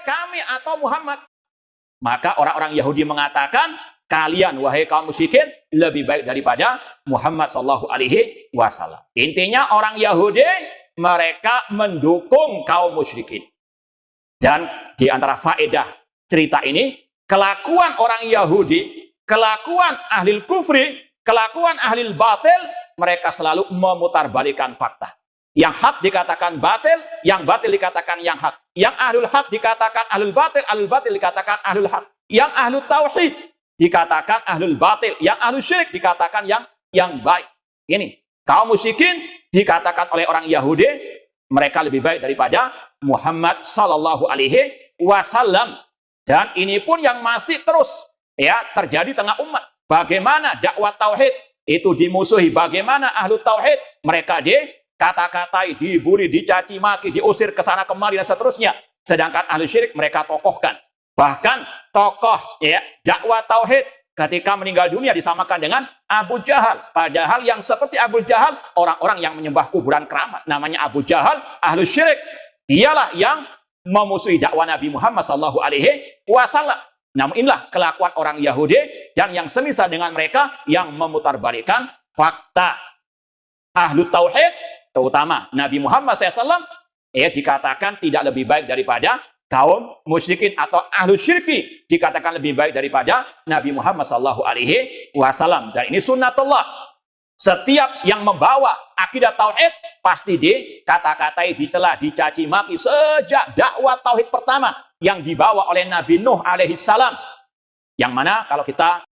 kami atau Muhammad. Maka orang-orang Yahudi mengatakan, kalian wahai kaum musyrikin lebih baik daripada Muhammad sallallahu alaihi wasallam. Intinya orang Yahudi mereka mendukung kaum musyrikin. Dan di antara faedah cerita ini, kelakuan orang Yahudi, kelakuan ahli kufri, kelakuan ahli batil, mereka selalu memutarbalikkan fakta. Yang hak dikatakan batil, yang batil dikatakan yang hak. Yang ahlul hak dikatakan ahlul batil dikatakan ahlul hak. Yang ahlul tauhid dikatakan ahlul batil, yang ahlul syirik dikatakan yang baik. Ini, kaum musyrikin dikatakan oleh orang Yahudi, mereka lebih baik daripada Muhammad sallallahu alaihi wasallam. Dan ini pun yang masih terus terjadi tengah umat. Bagaimana dakwah tauhid itu dimusuhi, bagaimana ahlu tauhid mereka dikata-katai, dibuli, dicaci maki, diusir ke sana kemari dan seterusnya. Sedangkan ahlu syirik mereka tokohkan. Bahkan tokoh dakwah tauhid ketika meninggal dunia disamakan dengan Abu Jahal. Padahal yang seperti Abu Jahal orang-orang yang menyembah kuburan keramat. Namanya Abu Jahal, ahlu syirik. Dialah yang memusuhi dakwah Nabi Muhammad sallallahu alaihi wasallam. Namun inilah kelakuan orang Yahudi dan yang semisal dengan mereka yang memutarbalikkan fakta. Ahlu tauhid, terutama Nabi Muhammad SAW, dikatakan tidak lebih baik daripada kaum musyrikin, atau ahlu syirki dikatakan lebih baik daripada Nabi Muhammad SAW. Dan ini sunnatullah. Setiap yang membawa akidah tauhid pasti dikata-katai, dicela, dicaci maki sejak dakwah tauhid pertama yang dibawa oleh Nabi Nuh alaihissalam. Yang mana kalau kita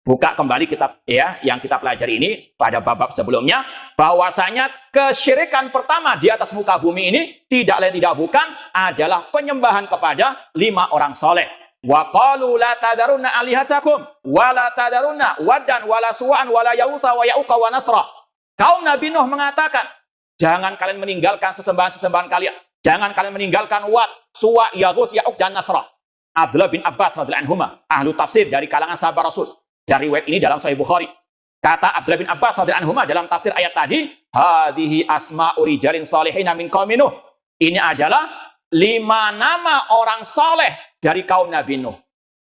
buka kembali kitab yang kita pelajari ini pada bab sebelumnya, bahwasanya kesyirikan pertama di atas muka bumi ini tidak lain tidak bukan adalah penyembahan kepada 5 orang soleh. Wa qalu la tadarunna alihatakum wa la tadarunna waddan wa la suwa'an wa la ya'uqa wa ya'uqa wa nasra. Kaum Nabi Nuh mengatakan, jangan kalian meninggalkan sesembahan-sesembahan kalian. Jangan kalian meninggalkan Wad, Suwa, Yaghus, Ya'uq dan Nasra. Abdullah bin Abbas radhiyallahu anhuma, ahlu tafsir dari kalangan sahabat Rasul. Dari riwayat ini dalam Sahih Bukhari. Kata Abdullah bin Abbas radhiyallahu anhuma dalam tafsir ayat tadi, hadhihi asma'u rijalin shalihin min qaumi Nuh. Ini adalah 5 nama orang soleh dari kaum Nabi Nuh.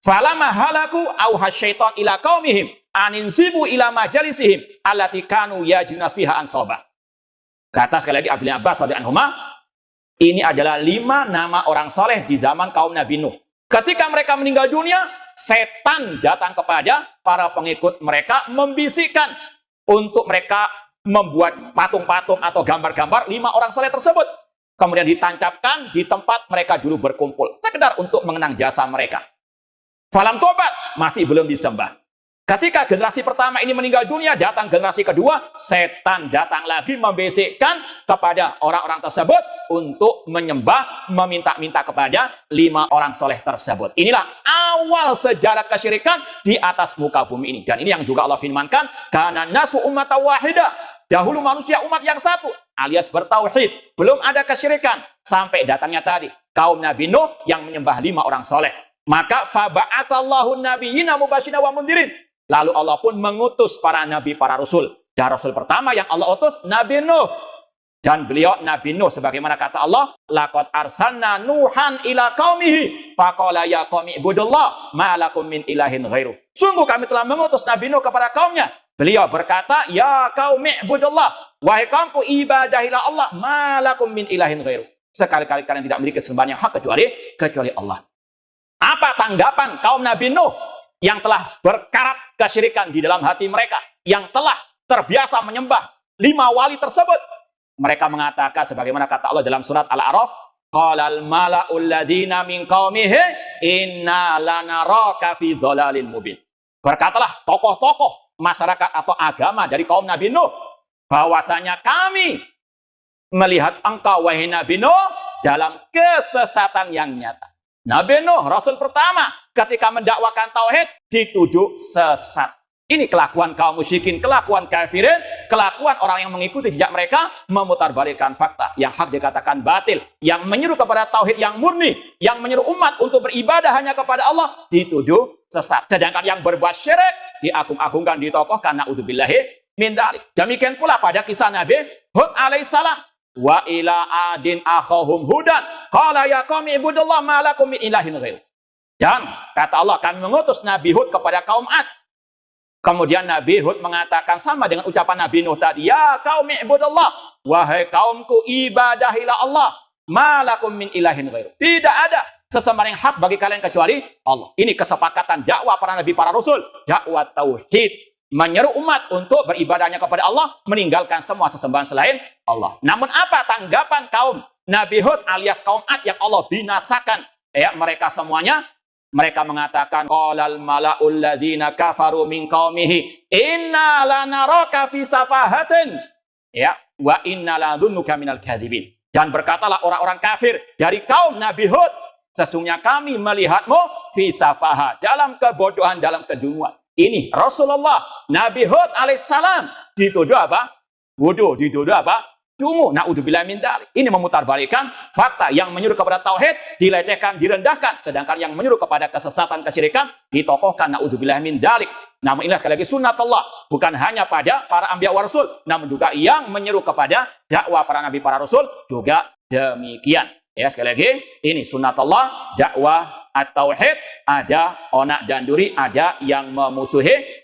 Falamma halaku auha syaitan ila qaumihim aninsibu ila majalisihim allati kanu yajuna fiha ansaba. Kata sekali lagi Abdullah bin Abbas radhiyallahu anhuma, ini adalah 5 nama orang soleh di zaman kaum Nabi Nuh. Ketika mereka meninggal dunia, setan datang kepada para pengikut mereka membisikkan untuk mereka membuat patung-patung atau gambar-gambar 5 orang soleh tersebut. Kemudian ditancapkan di tempat mereka dulu berkumpul. Sekedar untuk mengenang jasa mereka. Falam tobat, masih belum disembah. Ketika generasi pertama ini meninggal dunia, datang generasi kedua, setan datang lagi membisikkan kepada orang-orang tersebut untuk menyembah, meminta-minta kepada 5 orang soleh tersebut. Inilah awal sejarah kesyirikan di atas muka bumi ini. Dan ini yang juga Allah firmankan, kana nasu ummatan wahidah. Dahulu manusia umat yang satu, alias bertauhid. Belum ada kesyirikan. Sampai datangnya tadi, kaum Nabi Nuh yang menyembah 5 orang soleh. Maka, faba'atallahu nabiyyina mubasyirin wa mundhirin. Lalu Allah pun mengutus para nabi, para rasul. Dan rasul pertama yang Allah utus, Nabi Nuh. Dan beliau Nabi Nuh, sebagaimana kata Allah, laqad arsalna Nuhan ila qaumihi faqala ya qaumi ibudullah ma lakum min ilahin ghairu. Sungguh kami telah mengutus Nabi Nuh kepada kaumnya. Beliau berkata, ya qaumi ibudullah, wahai kaumku ibadahilah Allah, ma lakum min ilahin ghairu. Sekali-kali kalian tidak memiliki sembahan yang hak kecuali Allah. Apa tanggapan kaum Nabi Nuh yang telah berkarat kesyirikan di dalam hati mereka, yang telah terbiasa menyembah 5 wali tersebut? Mereka mengatakan sebagaimana kata Allah dalam surat Al-A'raf, qalal mala'ul ladina min qaumihi inna lanaraka fi dhalalin mubin. Berkatalah tokoh-tokoh masyarakat atau agama dari kaum Nabi Nuh, bahwasanya kami melihat engkau wahai Nabi Nuh dalam kesesatan yang nyata. Nabi Nuh, rasul pertama, ketika mendakwakan tauhid dituduh sesat. Ini kelakuan kaum musyrikin, kelakuan kafirin, kelakuan orang yang mengikuti jejak mereka, memutarbalikkan fakta. Yang hak dikatakan batil, yang menyeru kepada tauhid yang murni, yang menyeru umat untuk beribadah hanya kepada Allah, dituduh sesat. Sedangkan yang berbuat syirik, diagung-agungkan, ditokohkan, na'udzubillahi min dzalik. Demikian pula pada kisah Nabi Hud alaihissalam. wa ila adin akhahum hudan qala ya qaumi ibudullah ma lakum min ilahin ghairuh. Dan kata Allah, kami mengutus Nabi Hud kepada kaum Ad. Kemudian Nabi Hud mengatakan sama dengan ucapan Nabi Nuh tadi, ya qaumi ibudullah, wahai kaumku ibadahilah Allah, ma lakum min ilahin ghairuh. Tidak ada sesembahan yang hak bagi kalian kecuali Allah. Ini kesepakatan dakwah para nabi, para rasul, dakwah tauhid. Menyeru umat untuk beribadahnya kepada Allah, meninggalkan semua sesembahan selain Allah. Namun apa tanggapan kaum Nabi Hud alias kaum Ad yang Allah binasakan mereka semuanya? Mereka mengatakan, qalal mala'ul ladzina kafaru min qaumihi inna lanaraka fi safahatin wa inna ladhunnuka minal kadzibin. Dan berkatalah orang-orang kafir dari kaum Nabi Hud, sesungguhnya kami melihatmu fi safaha, dalam kebodohan, dalam kedunguan. Ini Rasulullah Nabi Hud alaihissalam dituduh apa? Bodoh, dituduh apa? Dungu. Na'udzubillah min dzalik. Ini memutarbalikkan fakta. Yang menyuruh kepada tauhid dilecehkan, direndahkan, sedangkan yang menyuruh kepada kesesatan, kesyirikan ditokohkan. Na'udzubillah min dzalik. Namun inilah sekali lagi sunnatullah, bukan hanya pada para anbiya wa rasul, namun juga yang menyeru kepada dakwah para nabi, para rasul juga demikian. Ya, sekali lagi ini sunnatullah, dakwah at-tauhid, ada onak dan duri, ada yang memusuhi.